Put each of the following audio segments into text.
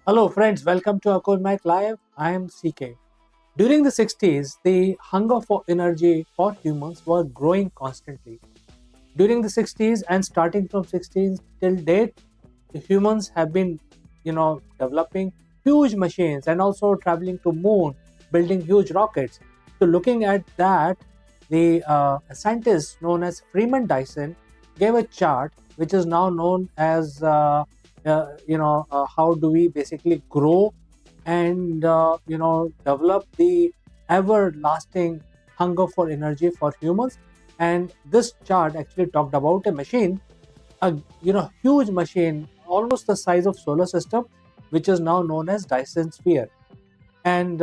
Hello friends, welcome to Akulmach Live. I am CK. During the 60s, the hunger for energy for humans were growing constantly. During the 60s and starting from 16 till date, the humans have been, developing huge machines and also traveling to moon, building huge rockets. So looking at that, the scientist known as Freeman Dyson gave a chart which is now known as how do we basically grow and develop the everlasting hunger for energy for humans. And this chart actually talked about a machine, a huge machine almost the size of solar system, which is now known as Dyson Sphere. And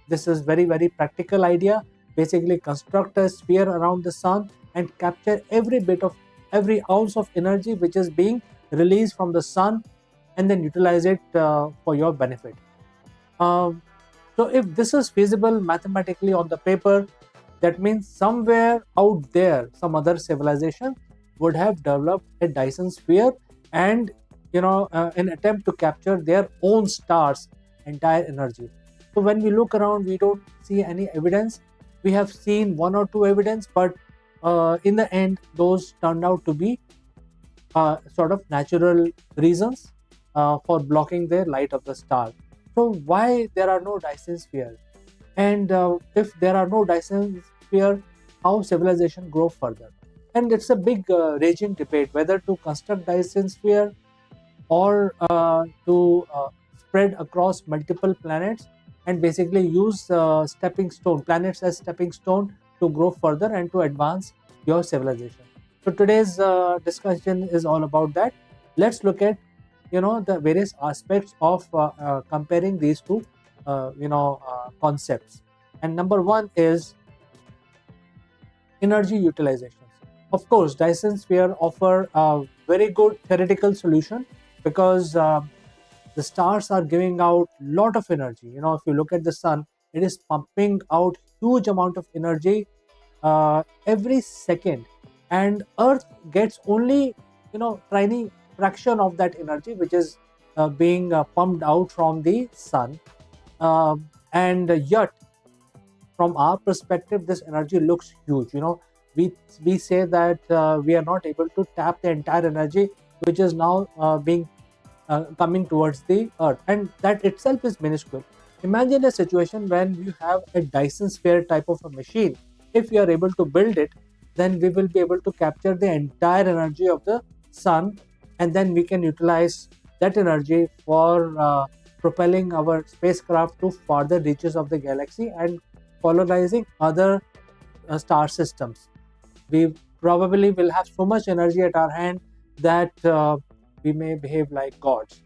this is very practical idea. Basically construct a sphere around the sun and capture every ounce of energy which is being released from the sun, and then utilize it for your benefit. um, so if this is feasible mathematically on the paper, that means somewhere out there some other civilization would have developed a Dyson sphere, and an attempt to capture their own stars entire energy. So when we look around, we don't see any evidence. We have seen one or two evidence, but in the end those turned out to be sort of natural reasons for blocking the light of the star. So why there are no Dyson spheres? And if there are no Dyson sphere, how civilization grow further? And it's a big raging debate whether to construct Dyson sphere or to spread across multiple planets and basically use stepping stone planets as stepping stone to grow further and to advance your civilization. So today's discussion is all about that. Let's look at the various aspects of comparing these two concepts. And number one is energy utilization. Of course, Dyson sphere offer a very good theoretical solution because the stars are giving out lot of energy. If you look at the sun, it is pumping out huge amount of energy every second, and Earth gets only tiny fraction of that energy which is being pumped out from the sun. And yet from our perspective this energy looks huge. We say that we are not able to tap the entire energy which is now being coming towards the earth, and that itself is minuscule. Imagine a situation when you have a Dyson sphere type of a machine. If we are able to build it, then we will be able to capture the entire energy of the sun, and then we can utilize that energy for propelling our spacecraft to farther reaches of the galaxy and colonizing other star systems. We probably will have so much energy at our hand that we may behave like gods.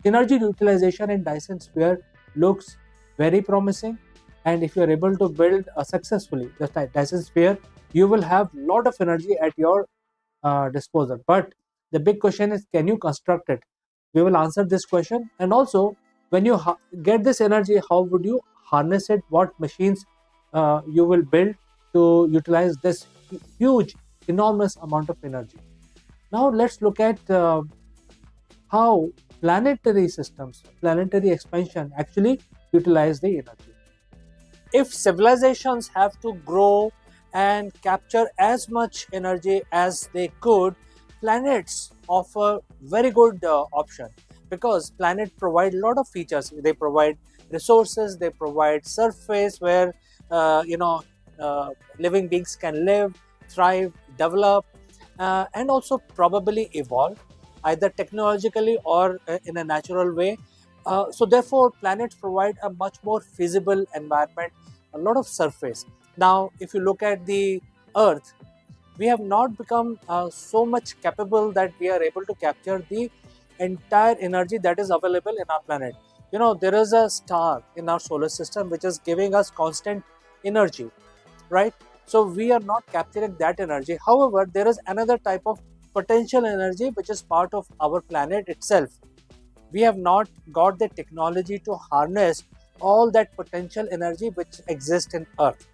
Energy utilization in Dyson sphere looks very promising, and if you are able to build successfully the Dyson sphere, you will have lot of energy at your disposal. But the big question is, can you construct it? We will answer this question, and also when you get this energy, how would you harness it? What machines you will build to utilize this huge, enormous amount of energy? Now let's look at how planetary systems, planetary expansion actually utilize the energy. If civilizations have to grow and capture as much energy as they could, planets offer very good option, because planets provide a lot of features. They provide resources, they provide surface where living beings can live, thrive, develop, and also probably evolve either technologically or in a natural way. So therefore planets provide a much more feasible environment, a lot of surface. Now if you look at the earth, we have not become so much capable that we are able to capture the entire energy that is available in our planet. There is a star in our solar system which is giving us constant energy, right? So we are not capturing that energy. However, there is another type of potential energy which is part of our planet itself. We have not got the technology to harness all that potential energy which exists in earth.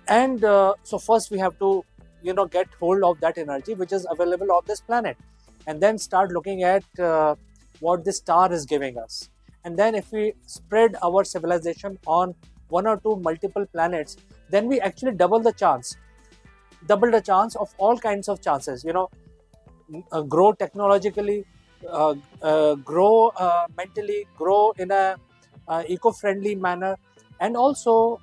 And so first we have to get hold of that energy which is available on this planet. and then start looking at what the star is giving us. And then if we spread our civilization on one or two multiple planets, then we actually double the chance of all kinds of chances, grow technologically, grow mentally, grow in a eco-friendly manner, and also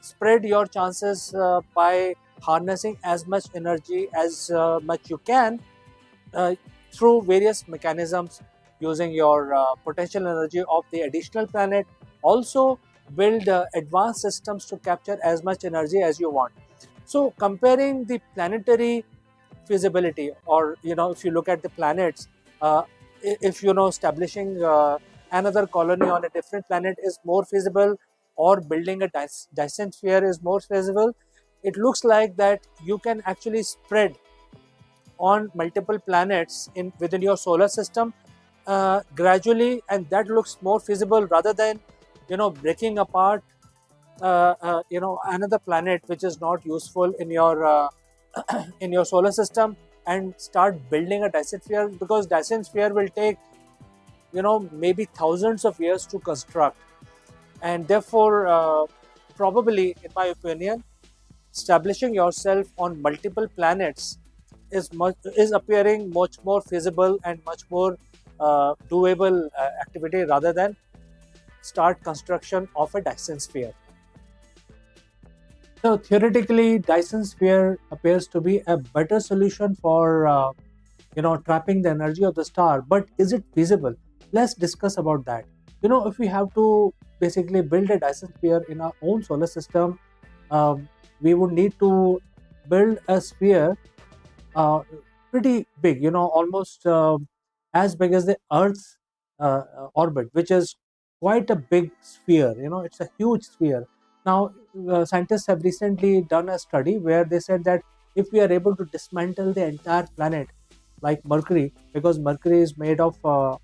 spread your chances by harnessing as much energy as much you can uh, through various mechanisms, using your potential energy of the additional planet. Also build advanced systems to capture as much energy as you want. So comparing the planetary feasibility, or if you look at the planets, uh, if establishing another colony on a different planet is more feasible, or building a Dyson sphere is more feasible, it looks like that you can actually spread on multiple planets in within your solar system gradually, and that looks more feasible rather than breaking apart another planet which is not useful in your in your solar system, and start building a Dyson sphere, because Dyson sphere will take maybe thousands of years to construct. And therefore probably, in my opinion, establishing yourself on multiple planets is appearing much more feasible and much more doable activity, rather than start construction of a Dyson sphere. So theoretically, Dyson sphere appears to be a better solution for trapping the energy of the star. But is it feasible? Let's discuss about that. If we have to basically build a Dyson sphere in our own solar system, we would need to build a sphere uh, pretty big, almost as big as the Earth's orbit, which is quite a big sphere. It's a huge sphere. Now, scientists have recently done a study where they said that if we are able to dismantle the entire planet, like Mercury, because Mercury is made of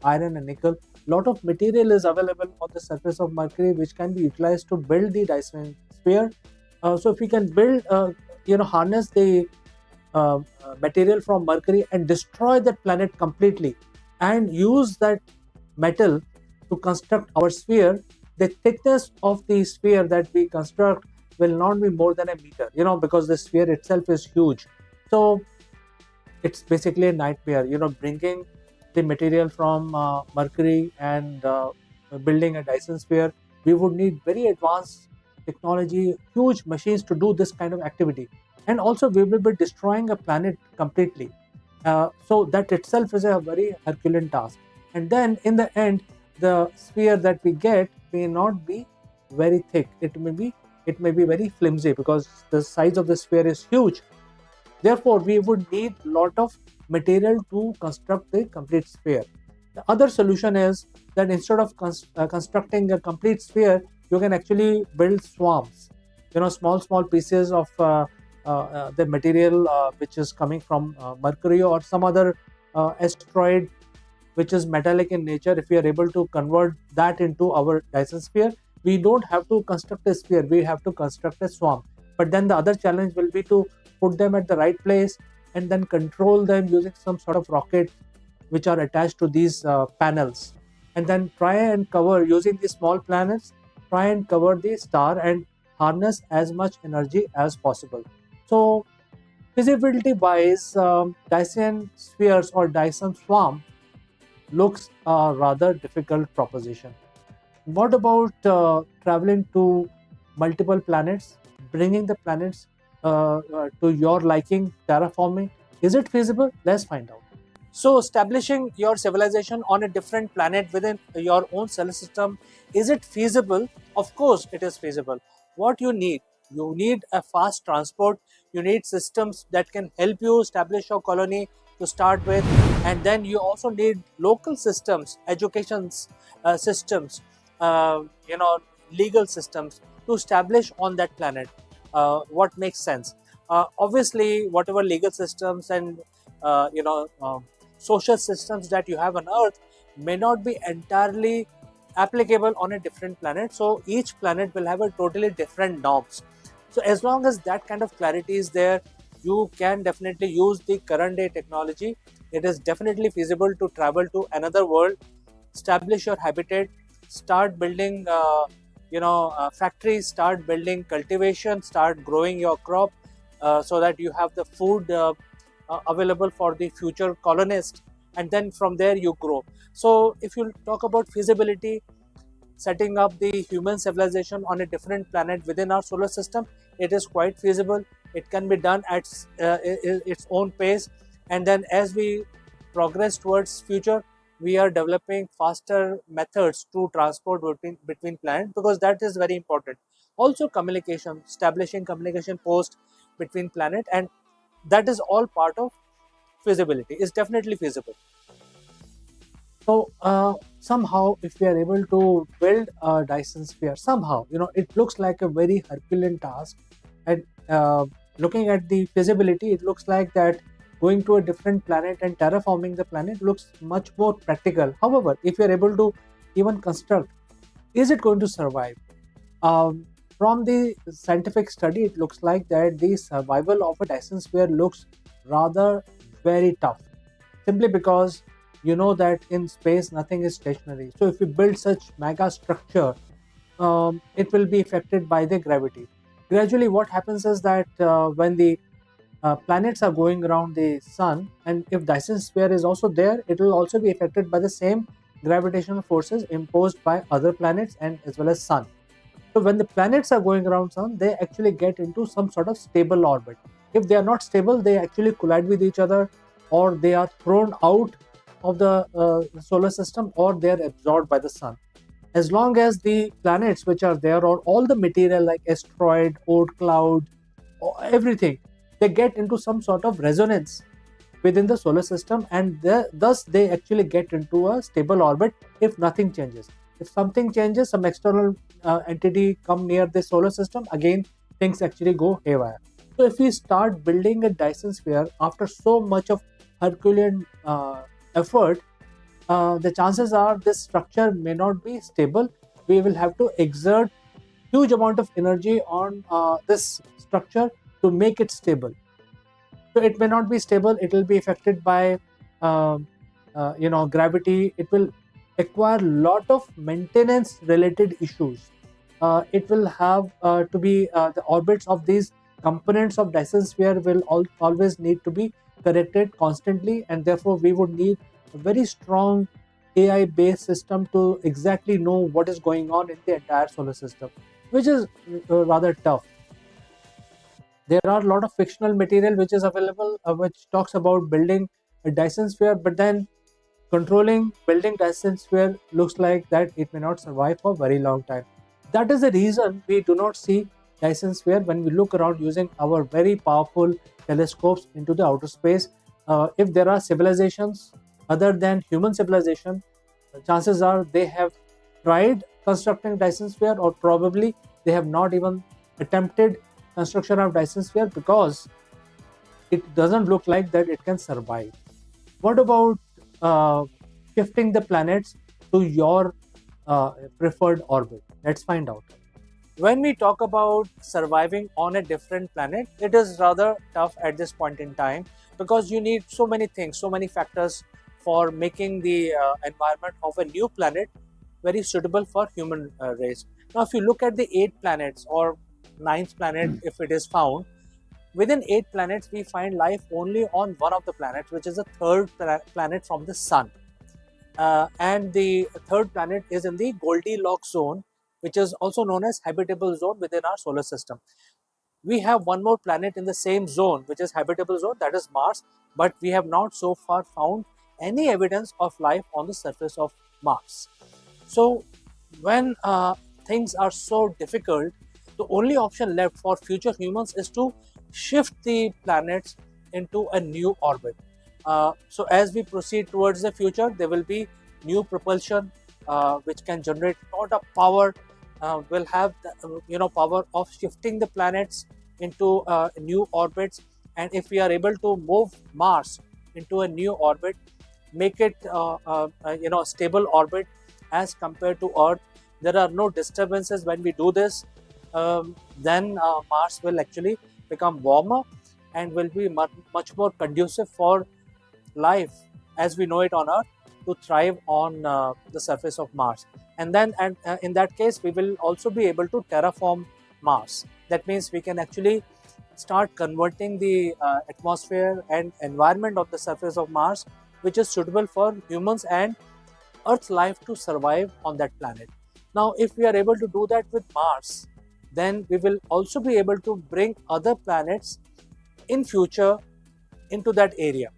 iron and nickel, lot of material is available on the surface of Mercury which can be utilized to build the Dyson sphere. So if we can build, harness the material from Mercury and destroy that planet completely, and use that metal to construct our sphere, the thickness of the sphere that we construct will not be more than a meter, because the sphere itself is huge. So it's basically a nightmare, bringing the material from Mercury and building a Dyson sphere. We would need very advanced technology, huge machines to do this kind of activity. And also, we will be destroying a planet completely. So that itself is a very Herculean task. And then in the end, the sphere that we get may not be very thick. It may be very flimsy, because the size of the sphere is huge. Therefore, we would need a lot of material to construct the complete sphere. The other solution is that instead of constructing a complete sphere, you can actually build swarms. Small pieces of the material which is coming from Mercury or some other asteroid which is metallic in nature. If we are able to convert that into our Dyson sphere, we don't have to construct a sphere, we have to construct a swarm. But then the other challenge will be to put them at the right place and then control them using some sort of rocket which are attached to these panels, and then try and cover, using these small planets, try and cover the star and harness as much energy as possible. So feasibility wise, Dyson spheres or Dyson swarm looks a rather difficult proposition. What about traveling to multiple planets, bringing the planets to your liking, terraforming? Is it feasible? Let's find out. So, establishing your civilization on a different planet within your own solar system, is it feasible? Of course, it is feasible. What you need a fast transport, you need systems that can help you establish your colony to start with, and then you also need local systems, education systems, legal systems to establish on that planet. What makes sense? Obviously, whatever legal systems and social systems that you have on Earth may not be entirely applicable on a different planet. So each planet will have a totally different norms. So as long as that kind of clarity is there, you can definitely use the current day technology it is definitely feasible to travel to another world, establish your habitat, start building factories, start building cultivation, start growing your crop, so that you have the food available for the future colonists, and then from there you grow. So if you talk about feasibility, setting up the human civilization on a different planet within our solar system, it is quite feasible. It can be done at its own pace. And then as we progress towards future, we are developing faster methods to transport between planets, because that is very important. Also communication, establishing communication post between planet, and that is all part of feasibility. Is definitely feasible. So somehow, if we are able to build a Dyson sphere, somehow, it looks like a very Herculean task. And looking at the feasibility, it looks like that going to a different planet and terraforming the planet looks much more practical. However, if you are able to even construct, is it going to survive? From the scientific study, it looks like that the survival of a Dyson sphere looks rather very tough, simply because you know that in space nothing is stationary. So if you build such mega structure, it will be affected by the gravity. Gradually, what happens is that when the planets are going around the sun, and if Dyson sphere is also there, it will also be affected by the same gravitational forces imposed by other planets and as well as sun. So when the planets are going around sun, they actually get into some sort of stable orbit. If they are not stable, they actually collide with each other, or they are thrown out of the solar system, or they are absorbed by the sun. As long as the planets which are there, or all the material like asteroid, Oort cloud, or everything, they get into some sort of resonance within the solar system, and thus they actually get into a stable orbit if nothing changes. If something changes, some external entity come near the solar system, again things actually go haywire. So if we start building a Dyson sphere after so much of Herculean effort, the chances are this structure may not be stable. We will have to exert huge amount of energy on this structure to make it stable. So it may not be stable. It will be affected by gravity. It will acquire lot of maintenance related issues. It will have to be the orbits of these components of Dyson sphere will always need to be corrected constantly, and therefore we would need a very strong AI based system to exactly know what is going on in the entire solar system, which is rather tough. There are a lot of fictional material which is available, which talks about building a Dyson sphere, but then controlling building Dyson sphere looks like that it may not survive for a very long time. That is the reason we do not see Dyson sphere when we look around using our very powerful telescopes into the outer space. If there are civilizations other than human civilization, chances are they have tried constructing Dyson sphere, or probably they have not even attempted construction of Dyson sphere, because it doesn't look like that it can survive. What about uh, shifting the planets to your preferred orbit? Let's find out. When we talk about surviving on a different planet, it is rather tough at this point in time, because you need so many things, so many factors for making the environment of a new planet very suitable for human race. Now, if you look at the 8 planets or ninth planet, if it is found, within 8 planets, we find life only on one of the planets, which is the third planet from the sun. And the third planet is in the Goldilocks zone, which is also known as habitable zone within our solar system. We have one more planet in the same zone, which is habitable zone, that is Mars, but we have not so far found any evidence of life on the surface of Mars. So when things are so difficult, the only option left for future humans is to shift the planets into a new orbit. So as we proceed towards the future, there will be new propulsion which can generate a lot of power. Will have the power of shifting the planets into new orbits, and if we are able to move Mars into a new orbit, make it stable orbit as compared to Earth, there are no disturbances when we do this. Then Mars will actually become warmer and will be much more conducive for life as we know it on Earth to thrive on the surface of Mars. And then in that case, we will also be able to terraform Mars. That means we can actually start converting the atmosphere and environment of the surface of Mars, which is suitable for humans and Earth's life to survive on that planet. Now, if we are able to do that with Mars, then we will also be able to bring other planets in future into that area,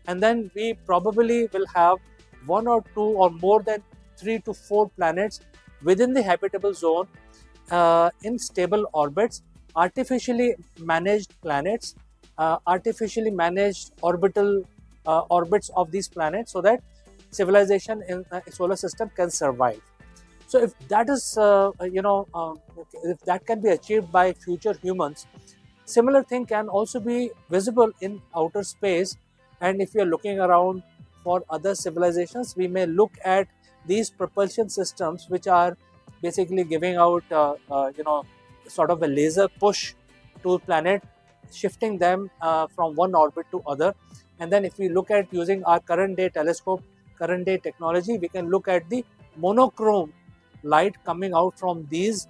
and then we probably will have one or two or more than 3 to 4 planets within the habitable zone in stable orbits, artificially managed planets, artificially managed orbital orbits of these planets, so that civilization in a solar system can survive. So if that is if that can be achieved by future humans, similar thing can also be visible in outer space. And if we are looking around for other civilizations, we may look at these propulsion systems, which are basically giving out sort of a laser push to planet, shifting them from one orbit to other. And then if we look at using our current day telescope, current day technology, we can look at the monochrome light coming out from these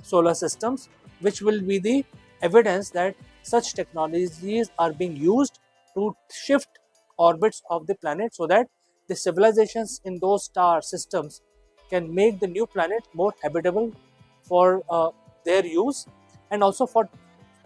solar systems, which will be the evidence that such technologies are being used to shift orbits of the planet, so that the civilizations in those star systems can make the new planet more habitable for their use and also for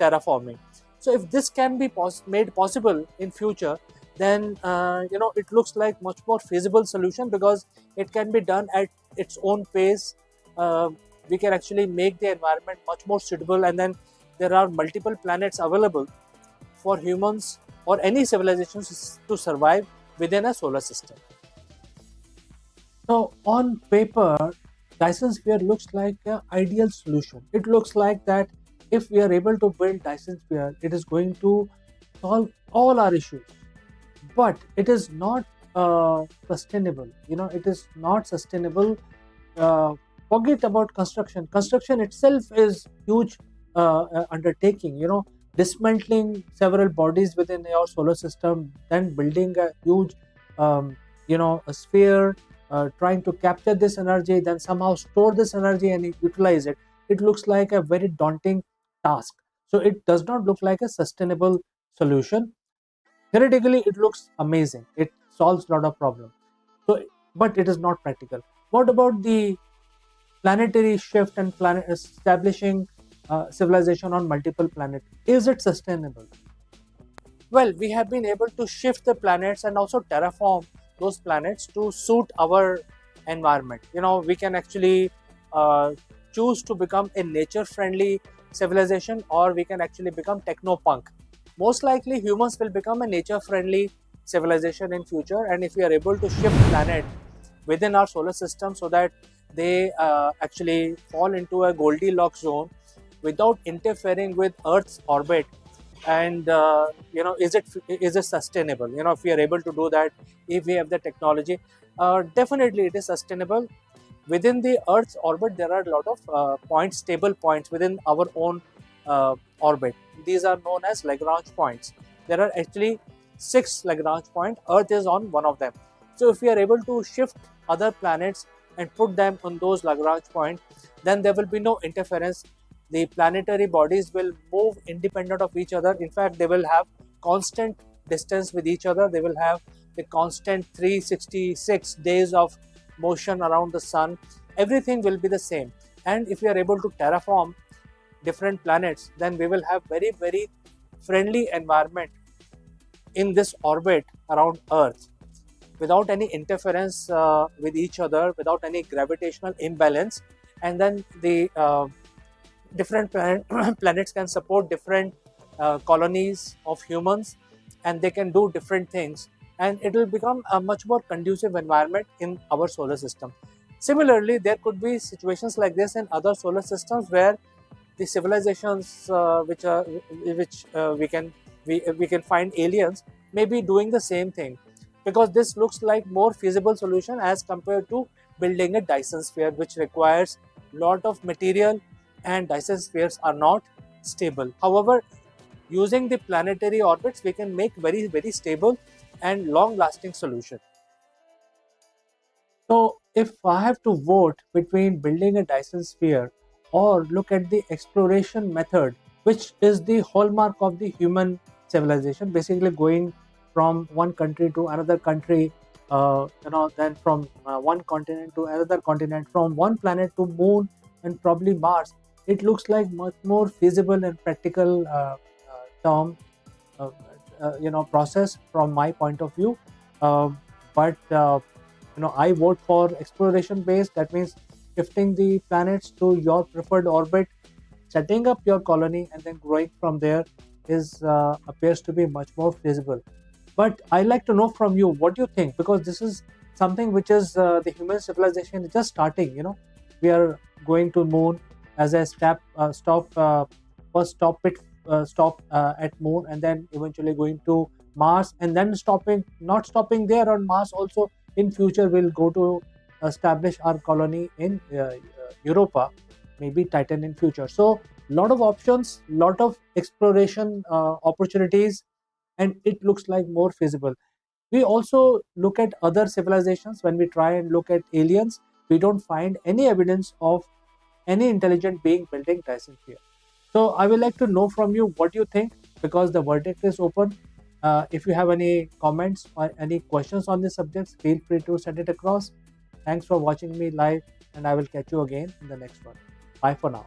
terraforming. So if this can be made possible in future, then it looks like much more feasible solution, because it can be done at its own pace. Uh, we can actually make the environment much more suitable, and then there are multiple planets available for humans or any civilizations to survive within a solar system. So on paper, Dyson Sphere looks like an ideal solution. It looks like that if we are able to build Dyson Sphere, it is going to solve all our issues. But it is not sustainable. It is not sustainable. Uh, Forget about construction. Construction itself is huge undertaking. Dismantling several bodies within your solar system, then building a huge, a sphere, trying to capture this energy, then somehow store this energy and utilize it. It looks like a very daunting task. So it does not look like a sustainable solution. Theoretically, it looks amazing. It solves a lot of problems. So, but it is not practical. What about the planetary shift and planet establishing civilization on multiple planets? Is it sustainable? Well, we have been able to shift the planets and also terraform those planets to suit our environment. We can actually choose to become a nature-friendly civilization, or we can actually become techno-punk. Most likely, humans will become a nature-friendly civilization in future, and if we are able to shift planet within our solar system so that they actually fall into a Goldilocks zone without interfering with Earth's orbit, and is it sustainable? If we are able to do that, if we have the technology, definitely it is sustainable. Within the Earth's orbit, there are a lot of points, stable points within our own orbit. These are known as Lagrange points. There are actually 6 Lagrange points. Earth is on one of them. So if we are able to shift other planets and put them on those Lagrange points, then there will be no interference. The planetary bodies will move independent of each other. In fact, they will have constant distance with each other. They will have the constant 366 days of motion around the sun. Everything will be the same. And if we are able to terraform different planets, then we will have very, very friendly environment in this orbit around Earth, without any interference with each other, without any gravitational imbalance. And then the different planets can support different colonies of humans, and they can do different things, and it will become a much more conducive environment in our solar system. Similarly, there could be situations like this in other solar systems, where the civilizations we can find aliens may be doing the same thing, because this looks like more feasible solution as compared to building a Dyson sphere, which requires lot of material, and Dyson spheres are not stable. However, using the planetary orbits, we can make very, very stable and long lasting solution. So, if I have to vote between building a Dyson sphere or look at the exploration method, which is the hallmark of the human civilization, basically going from one country to another country, then from one continent to another continent, from one planet to moon and probably Mars, it looks like much more feasible and practical term uh, process from my point of view. But I vote for exploration based. That means shifting the planets to your preferred orbit, setting up your colony, and then growing from there is appears to be much more feasible. But I like to know from you what you think, because this is something which is the human civilization is just starting. We are going to moon as a stop first stop at moon, and then eventually going to Mars, and then stopping not stopping there on Mars also. In future we'll go to establish our colony in Europa, maybe Titan in future. So lot of options, lot of exploration opportunities, and it looks like more feasible. We also look at other civilizations. When we try and look at aliens, we don't find any evidence of any intelligent being building Dyson sphere. So I would like to know from you what you think, because the verdict is open. If you have any comments or any questions on this subject, feel free to send it across. Thanks for watching me live, and I will catch you again in the next one. Bye for now.